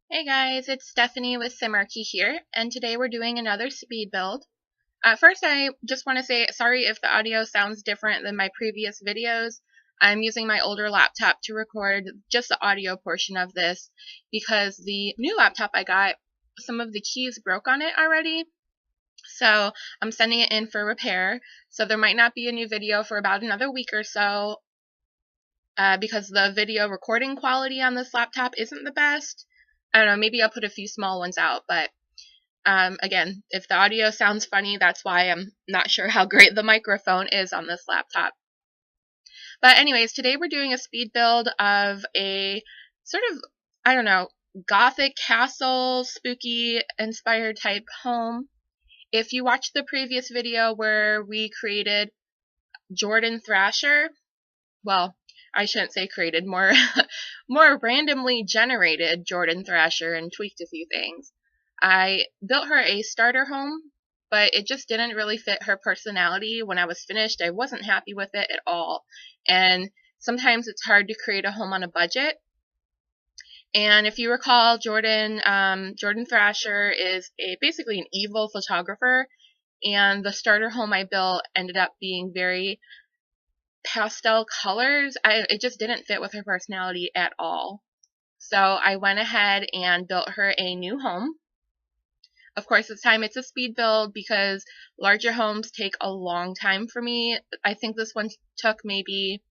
Hey guys, it's Stephanie with Simarchy here, and today we're doing another speed build. First, I just want to say sorry if the audio sounds different than my previous videos. I'm using my older laptop to record just the audio portion of this because the new laptop I got, some of the keys broke on it already, so I'm sending it in for repair. So there might not be a new video for about another week or so because the video recording quality on this laptop isn't the best. I don't know, maybe I'll put a few small ones out, but again, if the audio sounds funny, that's why. I'm not sure how great the microphone is on this laptop. But anyways, today we're doing a speed build of a sort of, I don't know, gothic castle, spooky inspired type home. If you watched the previous video where we created Jordan Thrasher, well, I shouldn't say created, more randomly generated Jordan Thrasher and tweaked a few things. I built her a starter home, but it just didn't really fit her personality. When I was finished, I wasn't happy with it at all. And sometimes it's hard to create a home on a budget. And if you recall, Jordan Thrasher is basically an evil photographer, and the starter home I built ended up being very pastel colors. It just didn't fit with her personality at all. So I went ahead and built her a new home. Of course, this time it's a speed build because larger homes take a long time for me. I think this one took maybe,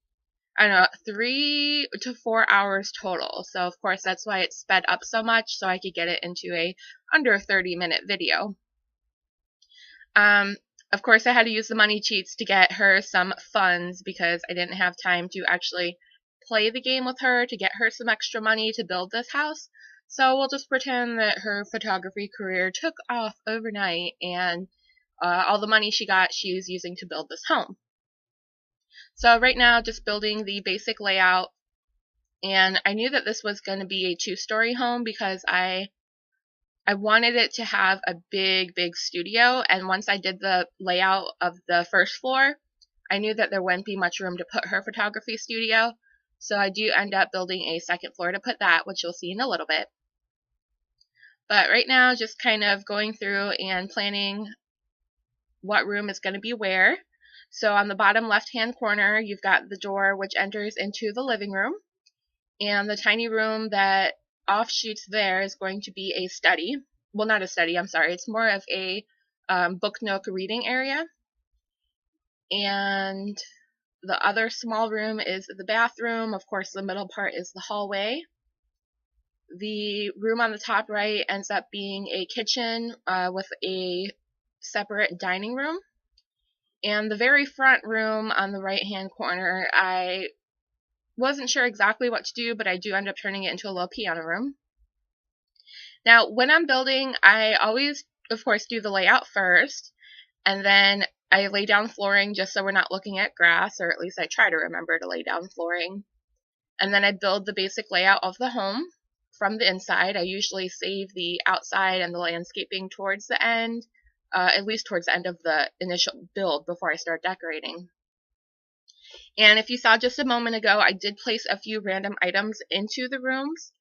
I don't know, 3 to 4 hours total. So of course that's why it sped up so much, so I could get it into a under 30-minute video. Of course, I had to use the money cheats to get her some funds because I didn't have time to actually play the game with her to get her some extra money to build this house. So we'll just pretend that her photography career took off overnight and all the money she got she's using to build this home. So right now, just building the basic layout, and I knew that this was going to be a 2-story home because I wanted it to have a big studio, and once I did the layout of the first floor, I knew that there wouldn't be much room to put her photography studio, so I do end up building a second floor to put that, which you'll see in a little bit. But right now, just kind of going through and planning what room is going to be where. So on the bottom left-hand corner, you've got the door which enters into the living room, and the tiny room that offshoots there is going to be a study. Well, not a study, I'm sorry. It's more of a book nook reading area. And the other small room is the bathroom. Of course, the middle part is the hallway. The room on the top right ends up being a kitchen with a separate dining room. And the very front room on the right-hand corner, I wasn't sure exactly what to do, but I do end up turning it into a little piano room. Now, when I'm building, I always, of course, do the layout first, and then I lay down flooring just so we're not looking at grass, or at least I try to remember to lay down flooring. And then I build the basic layout of the home from the inside. I usually save the outside and the landscaping towards the end, at least towards the end of the initial build before I start decorating. And if you saw just a moment ago, I did place a few random items into the rooms.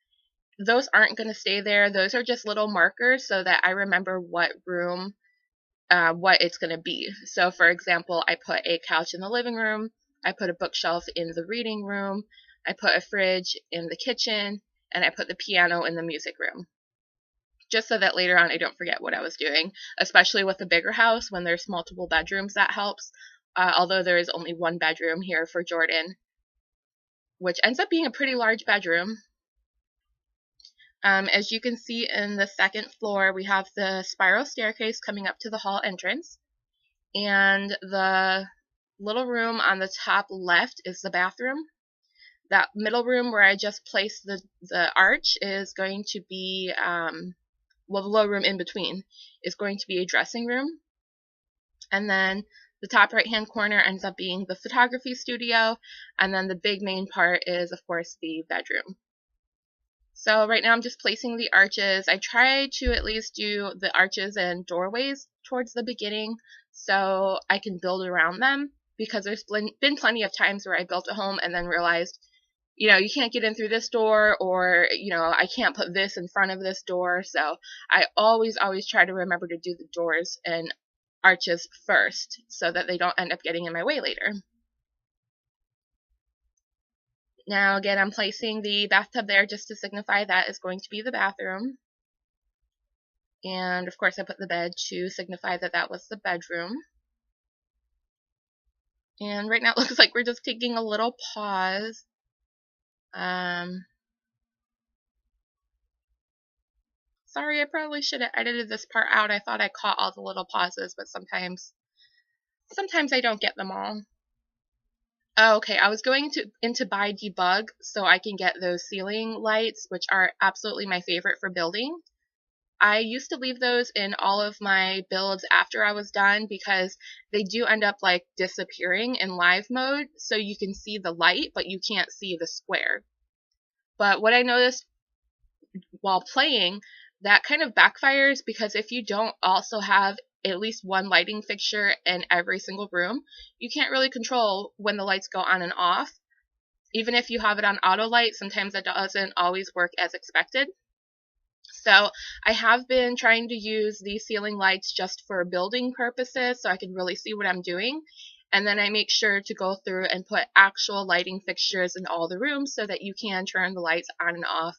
Those aren't going to stay there. Those are just little markers so that I remember what room, what it's going to be. So for example, I put a couch in the living room, I put a bookshelf in the reading room, I put a fridge in the kitchen, and I put the piano in the music room. Just so that later on I don't forget what I was doing, especially with a bigger house when there's multiple bedrooms, that helps. Although there is only one bedroom here for Jordan, which ends up being a pretty large bedroom. As you can see in the second floor, we have the spiral staircase coming up to the hall entrance, and the little room on the top left is the bathroom. That middle room where I just placed the arch is going to be, well, the little room in between is going to be a dressing room, and then the top right-hand corner ends up being the photography studio, and then the big main part is, of course, the bedroom. So right now I'm just placing the arches. I try to at least do the arches and doorways towards the beginning so I can build around them, because there's been plenty of times where I built a home and then realized you know, you can't get in through this door, or, you know, I can't put this in front of this door. So I always try to remember to do the doors and arches first so that they don't end up getting in my way later. Now again, I'm placing the bathtub there just to signify that is going to be the bathroom. And of course I put the bed to signify that that was the bedroom. And right now it looks like we're just taking a little pause. Sorry, I probably should have edited this part out. I thought I caught all the little pauses, but sometimes I don't get them all. Oh, okay, I was going into buy debug so I can get those ceiling lights, which are absolutely my favorite for building. I used to leave those in all of my builds after I was done because they do end up like disappearing in live mode, so you can see the light, but you can't see the square. But what I noticed while playing, that kind of backfires, because if you don't also have at least one lighting fixture in every single room, you can't really control when the lights go on and off. Even if you have it on auto light, sometimes it doesn't always work as expected. So I have been trying to use these ceiling lights just for building purposes so I can really see what I'm doing. And then I make sure to go through and put actual lighting fixtures in all the rooms so that you can turn the lights on and off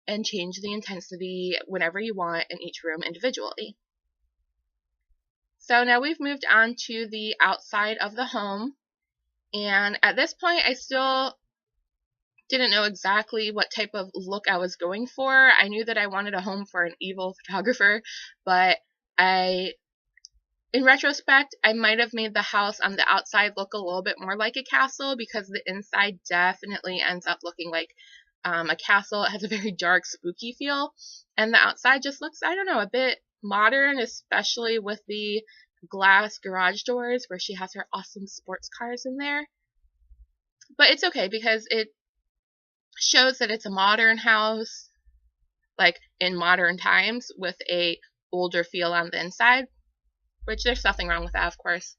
and change the intensity whenever you want in each room individually. So now we've moved on to the outside of the home. And at this point, I still didn't know exactly what type of look I was going for. I knew that I wanted a home for an evil photographer, but in retrospect, I might have made the house on the outside look a little bit more like a castle, because the inside definitely ends up looking like a castle. It has a very dark, spooky feel, and the outside just looks, I don't know, a bit modern, especially with the glass garage doors where she has her awesome sports cars in there. But it's okay because it shows that it's a modern house, like in modern times, with a older feel on the inside, which there's nothing wrong with that, of course.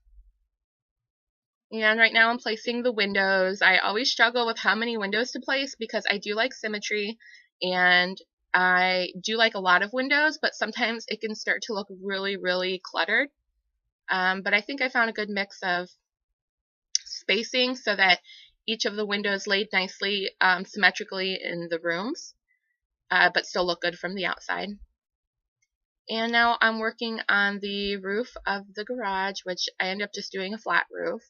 And right now I'm placing the windows. I always struggle with how many windows to place because I do like symmetry and I do like a lot of windows, but sometimes it can start to look really, really cluttered. But I think I found a good mix of spacing so that each of the windows laid nicely symmetrically in the rooms, but still look good from the outside. And now I'm working on the roof of the garage, which I end up just doing a flat roof.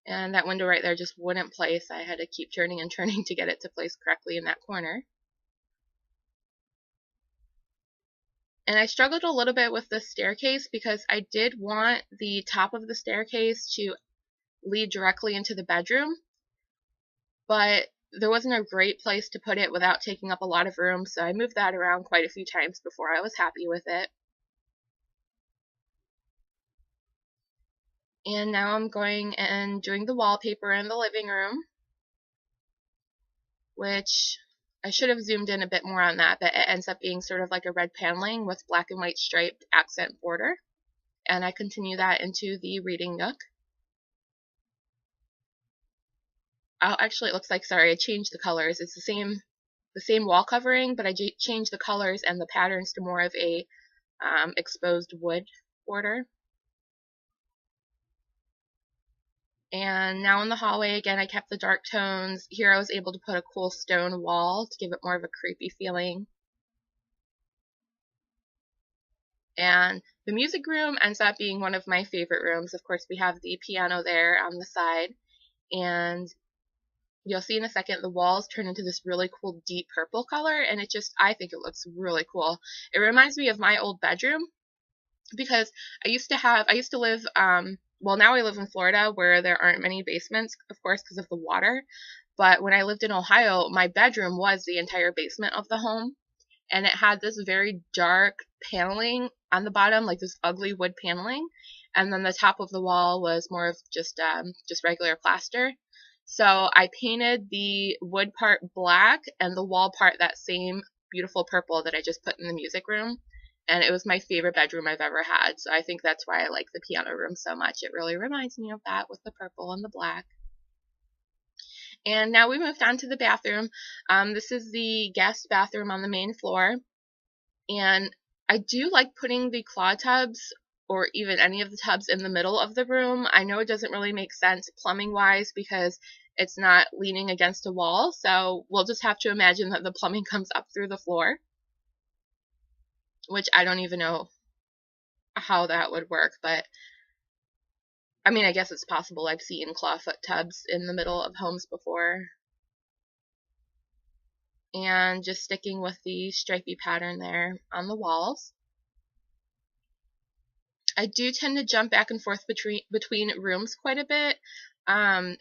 And that window right there just wouldn't place. I had to keep turning and turning to get it to place correctly in that corner. And I struggled a little bit with the staircase because I did want the top of the staircase to lead directly into the bedroom, but there wasn't a great place to put it without taking up a lot of room, so I moved that around quite a few times before I was happy with it. And now I'm going and doing the wallpaper in the living room, which I should have zoomed in a bit more on that, but it ends up being sort of like a red paneling with black and white striped accent border. And I continue that into the reading nook. Oh, actually, it looks like, sorry, I changed the colors. It's the same wall covering, but I changed the colors and the patterns to more of a exposed wood border. And now in the hallway, again, I kept the dark tones. Here I was able to put a cool stone wall to give it more of a creepy feeling. And the music room ends up being one of my favorite rooms. Of course, we have the piano there on the side. And you'll see in a second, the walls turn into this really cool deep purple color. And I think it looks really cool. It reminds me of my old bedroom because I used to live, well, now I live in Florida where there aren't many basements, of course, because of the water. But when I lived in Ohio, my bedroom was the entire basement of the home. And it had this very dark paneling on the bottom, like this ugly wood paneling. And then the top of the wall was more of just regular plaster. So I painted the wood part black and the wall part that same beautiful purple that I just put in the music room. and it was my favorite bedroom I've ever had. So I think that's why I like the piano room so much. It really reminds me of that with the purple and the black. And now we moved on to the bathroom. This is the guest bathroom on the main floor. And I do like putting the claw tubs or even any of the tubs in the middle of the room. I know it doesn't really make sense plumbing wise because it's not leaning against a wall. So we'll just have to imagine that the plumbing comes up through the floor, which I don't even know how that would work. But I mean, I guess it's possible. I've seen clawfoot tubs in the middle of homes before. And just sticking with the stripy pattern there on the walls. I do tend to jump back and forth between rooms quite a bit,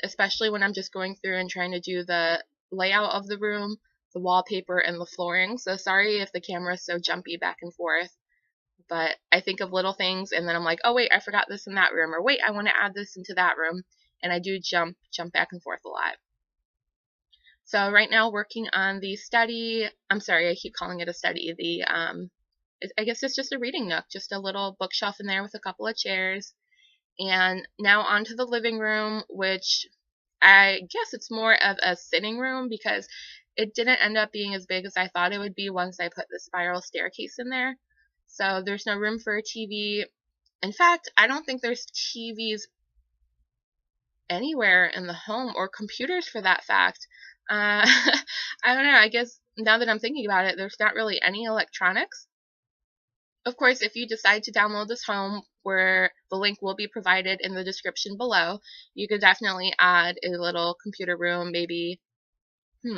especially when I'm just going through and trying to do the layout of the room, the wallpaper, and the flooring. So sorry if the camera is so jumpy back and forth, but I think of little things and then I'm like, oh wait, I forgot this in that room, or wait, I want to add this into that room, and I do jump back and forth a lot. So right now working on the study, I'm sorry, I keep calling it a study, I guess it's just a reading nook, just a little bookshelf in there with a couple of chairs. And now onto the living room, which I guess it's more of a sitting room because it didn't end up being as big as I thought it would be once I put the spiral staircase in there. So there's no room for a TV. In fact, I don't think there's TVs anywhere in the home, or computers for that fact. I don't know, I guess now that I'm thinking about it, there's not really any electronics. Of course, if you decide to download this home, where the link will be provided in the description below, you could definitely add a little computer room, maybe, I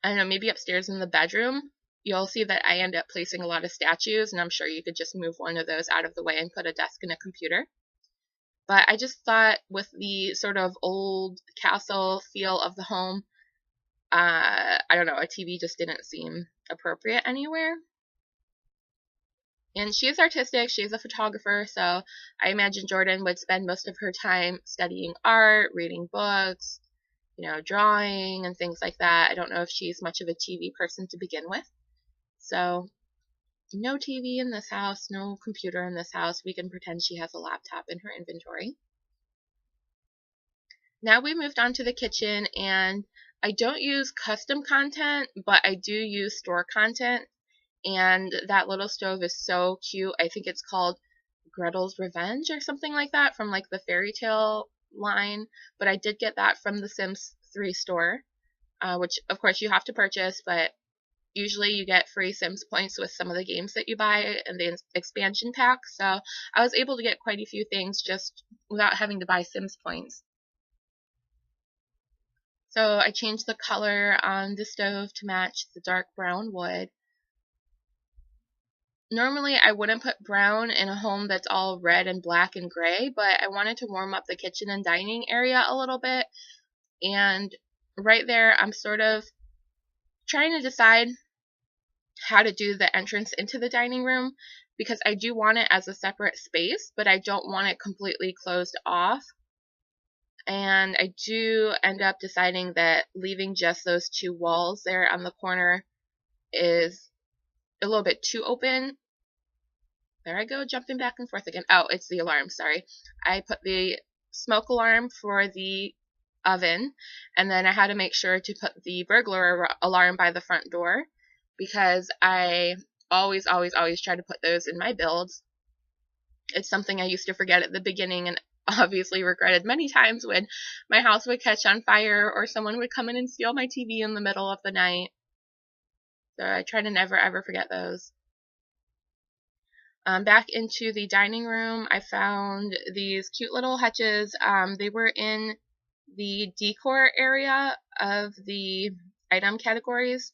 don't know, maybe upstairs in the bedroom. You'll see that I end up placing a lot of statues, and I'm sure you could just move one of those out of the way and put a desk and a computer. But I just thought with the sort of old castle feel of the home, I don't know, a TV just didn't seem appropriate anywhere. And she is artistic, she is a photographer, so I imagine Jordan would spend most of her time studying art, reading books, drawing and things like that. I don't know if she's much of a TV person to begin with. So no TV in this house, no computer in this house. We can pretend she has a laptop in her inventory. Now we moved on to the kitchen, and I don't use custom content, but I do use store content. And that little stove is so cute. I think it's called Gretel's Revenge or something like that, from like the fairy tale line. But I did get that from the Sims 3 store, which of course you have to purchase, but usually you get free Sims points with some of the games that you buy in the expansion pack. So I was able to get quite a few things just without having to buy Sims points. So I changed the color on the stove to match the dark brown wood. Normally I wouldn't put brown in a home that's all red and black and gray, but I wanted to warm up the kitchen and dining area a little bit. And right there, I'm sort of trying to decide how to do the entrance into the dining room, because I do want it as a separate space, but I don't want it completely closed off. And I do end up deciding that leaving just those two walls there on the corner is a little bit too open. There I go, jumping back and forth again. Oh, it's the alarm, sorry. I put the smoke alarm for the oven, and then I had to make sure to put the burglar alarm by the front door, because I always try to put those in my builds. It's something I used to forget at the beginning, and obviously regretted many times when my house would catch on fire or someone would come in and steal my TV in the middle of the night. So I try to never ever forget those. Back into the dining room, I found these cute little hutches. They were in the decor area of the item categories,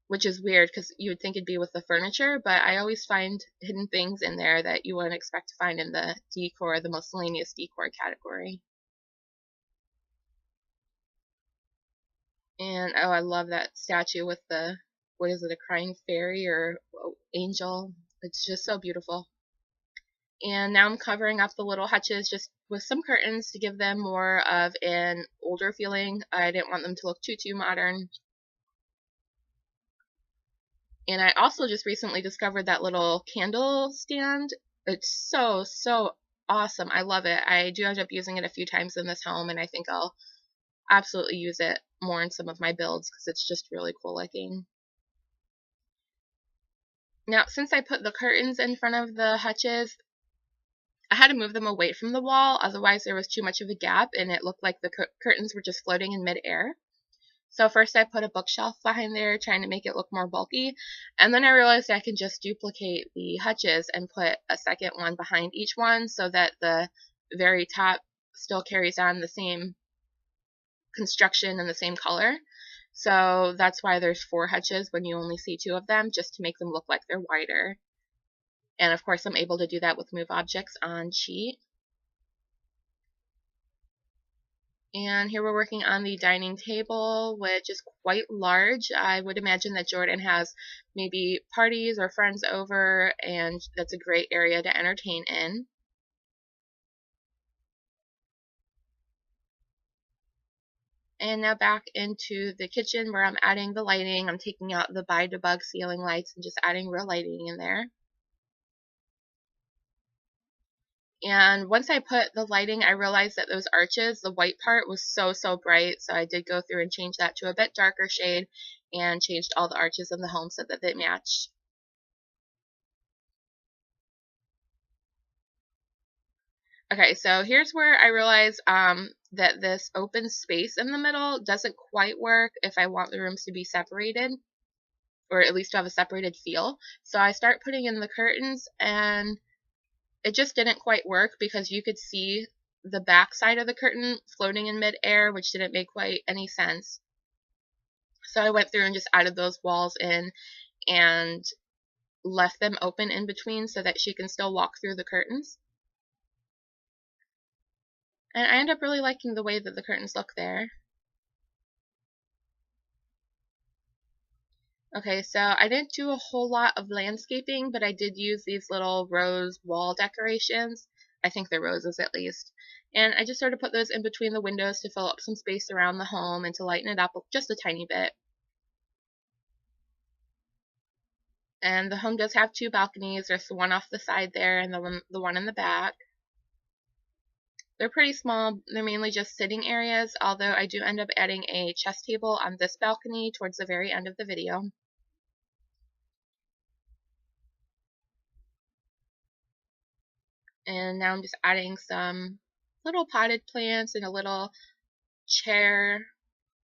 which is weird because you would think it'd be with the furniture, but I always find hidden things in there that you wouldn't expect to find in the decor, the miscellaneous decor category. And oh, I love that statue with the, what is it, a crying fairy or angel? It's just so beautiful. And now I'm covering up the little hutches just with some curtains to give them more of an older feeling. I didn't want them to look too modern. And I also just recently discovered that little candle stand. It's so, so awesome. I love it. I do end up using it a few times in this home, and I think I'll absolutely use it more in some of my builds because it's just really cool looking. Now, since I put the curtains in front of the hutches, I had to move them away from the wall, otherwise there was too much of a gap and it looked like the curtains were just floating in midair. So first I put a bookshelf behind there, trying to make it look more bulky, and then I realized I can just duplicate the hutches and put a second one behind each one so that the very top still carries on the same construction and the same color. So that's why there's 4 hutches when you only see 2 of them, just to make them look like they're wider. And of course I'm able to do that with Move Objects on Sheet. And here we're working on the dining table, which is quite large. I would imagine that Jordan has maybe parties or friends over, and that's a great area to entertain in. And now back into the kitchen where I'm adding the lighting. I'm taking out the by-debug ceiling lights and just adding real lighting in there. And once I put the lighting, I realized that those arches, the white part, was so, so bright. So I did go through and change that to a bit darker shade and changed all the arches in the home so that they matched. Okay, so here's where I realized that this open space in the middle doesn't quite work if I want the rooms to be separated, or at least to have a separated feel. So I start putting in the curtains, and it just didn't quite work because you could see the back side of the curtain floating in midair, which didn't make quite any sense. So I went through and just added those walls in and left them open in between so that she can still walk through the curtains. And I end up really liking the way that the curtains look there. Okay, so I didn't do a whole lot of landscaping, but I did use these little rose wall decorations. I think they're roses at least. And I just sort of put those in between the windows to fill up some space around the home and to lighten it up just a tiny bit. And the home does have 2 balconies. There's the one off the side there and the one in the back. They're pretty small. They're mainly just sitting areas, although I do end up adding a chess table on this balcony towards the very end of the video. And now I'm just adding some little potted plants and a little chair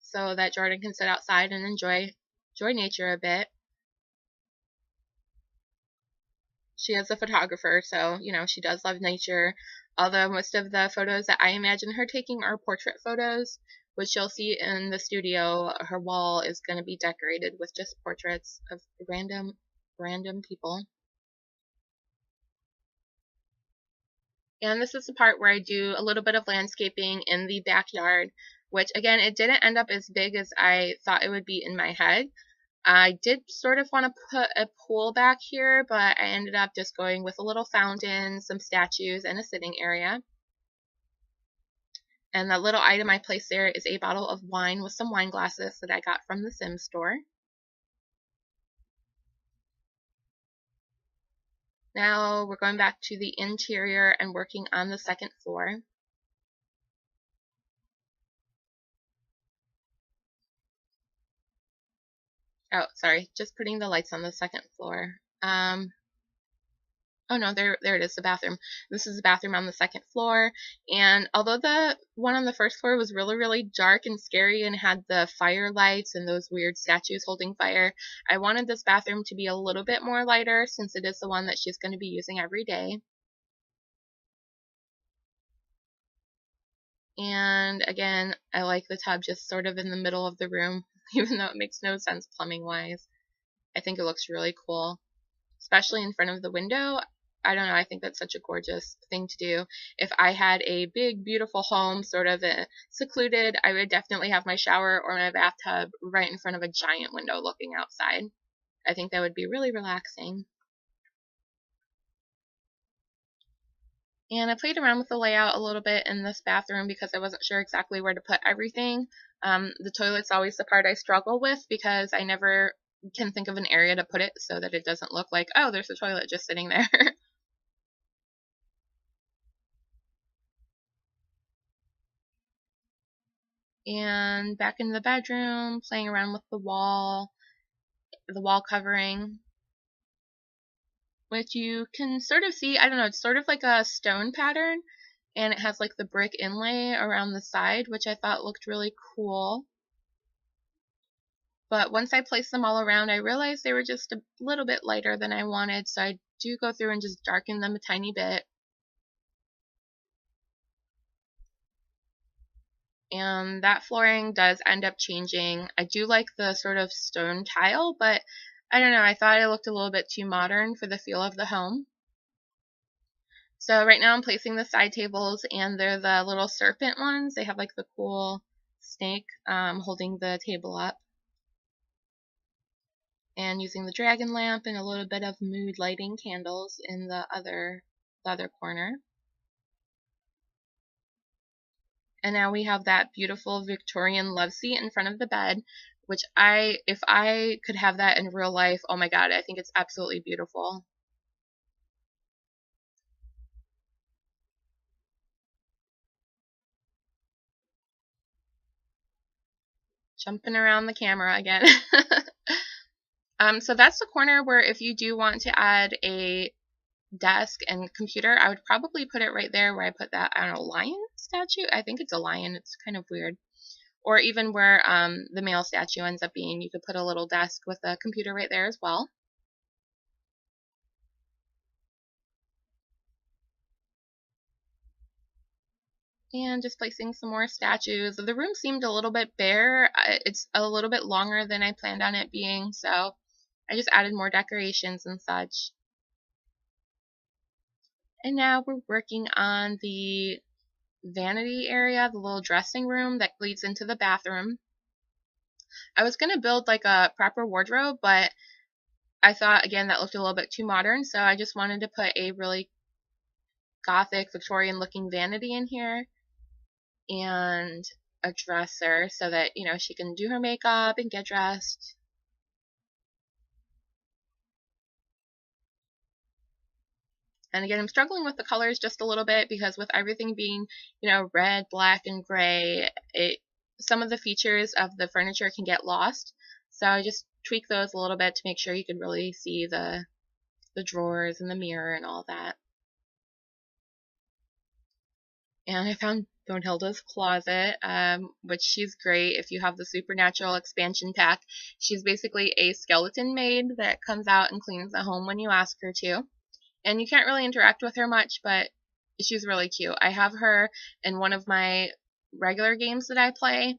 so that Jordan can sit outside and enjoy nature a bit. She is a photographer, so, you know, she does love nature, although most of the photos that I imagine her taking are portrait photos, which you'll see in the studio. Her wall is going to be decorated with just portraits of random people. And this is the part where I do a little bit of landscaping in the backyard, which again, it didn't end up as big as I thought it would be in my head. I did sort of want to put a pool back here, but I ended up just going with a little fountain, some statues, and a sitting area. And the little item I placed there is a bottle of wine with some wine glasses that I got from the Sims store. Now we're going back to the interior and working on the 2nd floor. Oh, sorry, just putting the lights on the 2nd floor. Oh no, there it is, the bathroom. This is the bathroom on the 2nd floor, and although the one on the 1st floor was really, really dark and scary and had the fire lights and those weird statues holding fire, I wanted this bathroom to be a little bit more lighter since it is the one that she's going to be using every day. And again, I like the tub just sort of in the middle of the room, even though it makes no sense plumbing-wise. I think it looks really cool, especially in front of the window. I don't know, I think that's such a gorgeous thing to do. If I had a big, beautiful home, sort of secluded, I would definitely have my shower or my bathtub right in front of a giant window looking outside. I think that would be really relaxing. And I played around with the layout a little bit in this bathroom because I wasn't sure exactly where to put everything. The toilet's always the part I struggle with because I never can think of an area to put it so that it doesn't look like, oh, there's a toilet just sitting there. And back in the bedroom, playing around with the wall covering, which you can sort of see, I don't know, it's sort of like a stone pattern, and it has like the brick inlay around the side, which I thought looked really cool. But once I placed them all around, I realized they were just a little bit lighter than I wanted, so I do go through and just darken them a tiny bit. And that flooring does end up changing. I do like the sort of stone tile, but I don't know, I thought it looked a little bit too modern for the feel of the home. So right now I'm placing the side tables, and they're the little serpent ones. They have like the cool snake holding the table up. And using the dragon lamp and a little bit of mood lighting candles in the other corner. And now we have that beautiful Victorian love seat in front of the bed, which if I could have that in real life, oh my god, I think it's absolutely beautiful. Jumping around the camera again. So that's the corner where if you do want to add a desk and computer, I would probably put it right there where I put that, I don't know, lion statue? I think it's a lion. It's kind of weird. Or even where the male statue ends up being, you could put a little desk with a computer right there as well. And just placing some more statues. The room seemed a little bit bare. It's a little bit longer than I planned on it being, so I just added more decorations and such. And now we're working on the vanity area, the little dressing room that leads into the bathroom. I was going to build like a proper wardrobe, but I thought, again, that looked a little bit too modern, so I just wanted to put a really gothic Victorian looking vanity in here and a dresser so that, you know, she can do her makeup and get dressed. And again, I'm struggling with the colors just a little bit because with everything being, you know, red, black, and gray, some of the features of the furniture can get lost. So I just tweak those a little bit to make sure you can really see the drawers and the mirror and all that. And I found Brunhilde's closet, which she's great if you have the Supernatural expansion pack. She's basically a skeleton maid that comes out and cleans the home when you ask her to. And you can't really interact with her much, but she's really cute. I have her in one of my regular games that I play,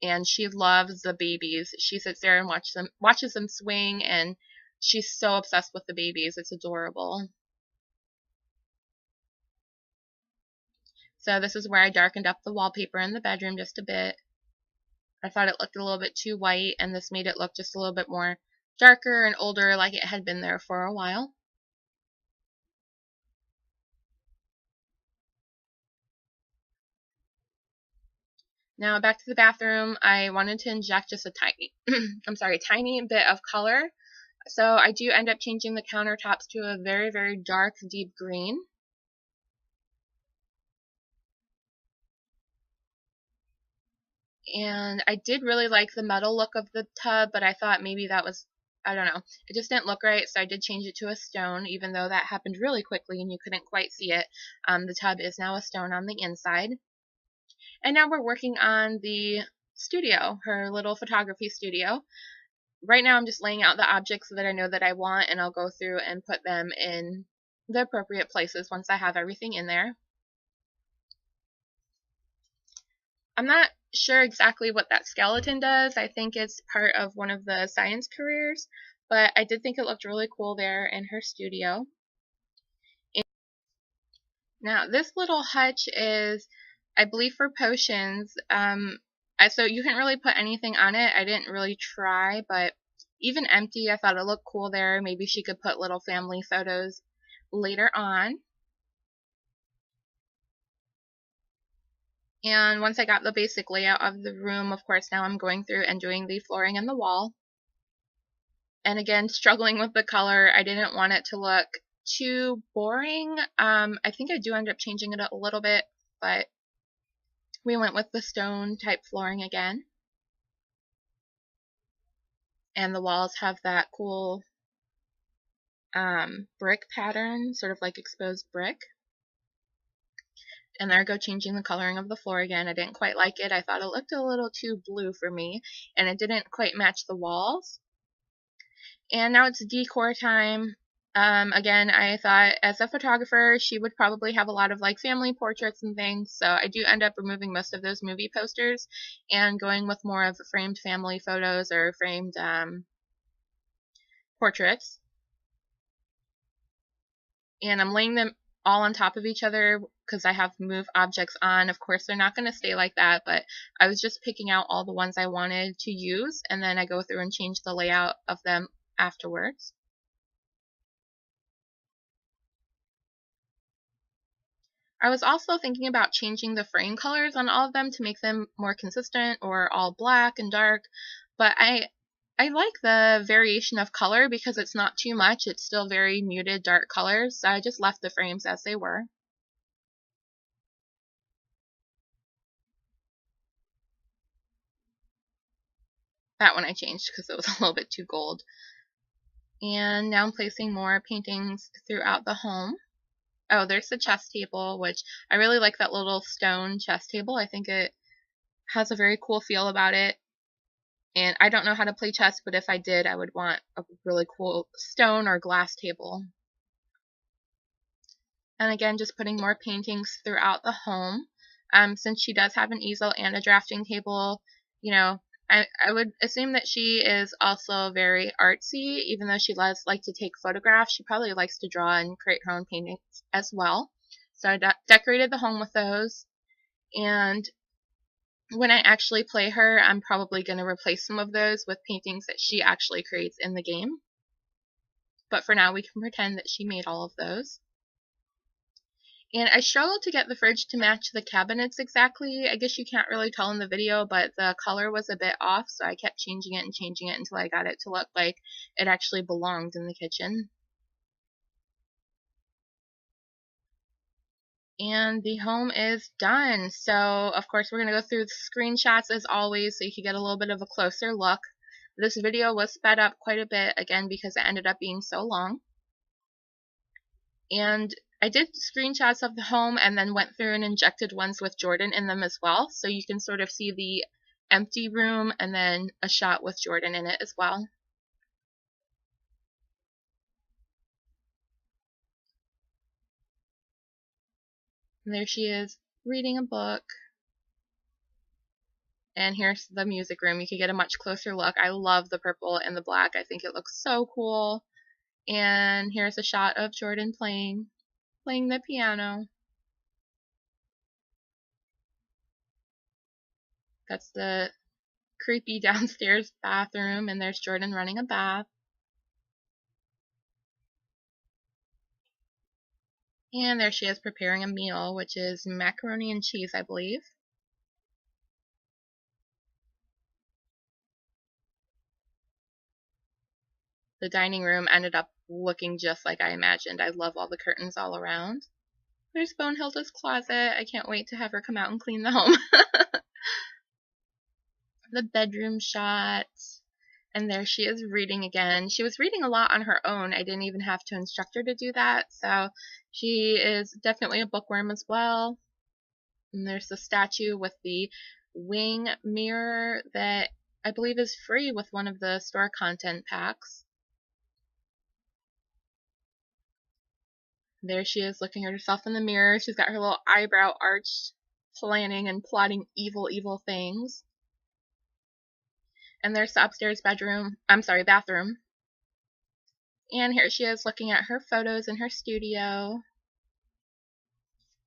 and she loves the babies. She sits there and watches them swing, and she's so obsessed with the babies. It's adorable. So this is where I darkened up the wallpaper in the bedroom just a bit. I thought it looked a little bit too white, and this made it look just a little bit more darker and older, like it had been there for a while. Now back to the bathroom, I wanted to inject just a tiny bit of color. So I do end up changing the countertops to a very, very dark, deep green. And I did really like the metal look of the tub, but I thought maybe that was, I don't know, it just didn't look right, so I did change it to a stone, even though that happened really quickly and you couldn't quite see it. The tub is now a stone on the inside. And now we're working on the studio, her little photography studio. Right now I'm just laying out the objects that I know that I want, and I'll go through and put them in the appropriate places once I have everything in there. I'm not sure exactly what that skeleton does. I think it's part of one of the science careers, but I did think it looked really cool there in her studio. Now this little hutch is, I believe, for potions. So you can't really put anything on it. I didn't really try, but even empty, I thought it looked cool there. Maybe she could put little family photos later on. And once I got the basic layout of the room, of course, now I'm going through and doing the flooring and the wall. And again, struggling with the color. I didn't want it to look too boring. I think I do end up changing it a little bit, but we went with the stone type flooring again. And the walls have that cool brick pattern, sort of like exposed brick. And there I go, changing the coloring of the floor again. I didn't quite like it. I thought it looked a little too blue for me, and it didn't quite match the walls. And now it's decor time. Again, I thought as a photographer, she would probably have a lot of like family portraits and things, so I do end up removing most of those movie posters and going with more of framed family photos or framed portraits. And I'm laying them all on top of each other because I have move objects on. Of course, they're not going to stay like that, but I was just picking out all the ones I wanted to use, and then I go through and change the layout of them afterwards. I was also thinking about changing the frame colors on all of them to make them more consistent or all black and dark, but I like the variation of color because it's not too much. It's still very muted dark colors, so I just left the frames as they were. That one I changed because it was a little bit too gold. And now I'm placing more paintings throughout the home. Oh, there's the chess table, which I really like that little stone chess table. I think it has a very cool feel about it. And I don't know how to play chess, but if I did, I would want a really cool stone or glass table. And again, just putting more paintings throughout the home. Since she does have an easel and a drafting table, you know, I would assume that she is also very artsy. Even though she does like to take photographs, she probably likes to draw and create her own paintings as well. So I decorated the home with those. And when I actually play her, I'm probably going to replace some of those with paintings that she actually creates in the game. But for now, we can pretend that she made all of those. And I struggled to get the fridge to match the cabinets exactly. I guess you can't really tell in the video, but the color was a bit off, so I kept changing it until I got it to look like it actually belonged in the kitchen. And the home is done. So, of course, we're going to go through the screenshots as always so you can get a little bit of a closer look. This video was sped up quite a bit, again, because it ended up being so long. And I did screenshots of the home and then went through and injected ones with Jordan in them as well. So you can sort of see the empty room and then a shot with Jordan in it as well. And there she is reading a book. And here's the music room. You can get a much closer look. I love the purple and the black. I think it looks so cool. And here's a shot of Jordan playing the piano. That's the creepy downstairs bathroom, and there's Jordan running a bath. And there she is preparing a meal, which is macaroni and cheese, I believe. The dining room ended up looking just like I imagined. I love all the curtains all around. There's Bonehilda's closet. I can't wait to have her come out and clean the home. The bedroom shot. And there she is reading again. She was reading a lot on her own. I didn't even have to instruct her to do that. So she is definitely a bookworm as well. And there's the statue with the wing mirror that I believe is free with one of the store content packs. There she is looking at herself in the mirror. She's got her little eyebrow arched, planning and plotting evil, evil things. And there's the upstairs bathroom. And here she is looking at her photos in her studio.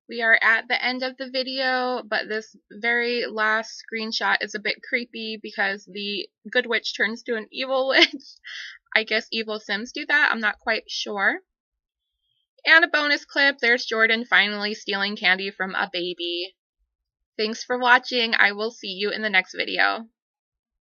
We are at the end of the video, but this very last screenshot is a bit creepy because the good witch turns to an evil witch. I guess evil Sims do that. I'm not quite sure. And a bonus clip, there's Jordan finally stealing candy from a baby. Thanks for watching. I will see you in the next video.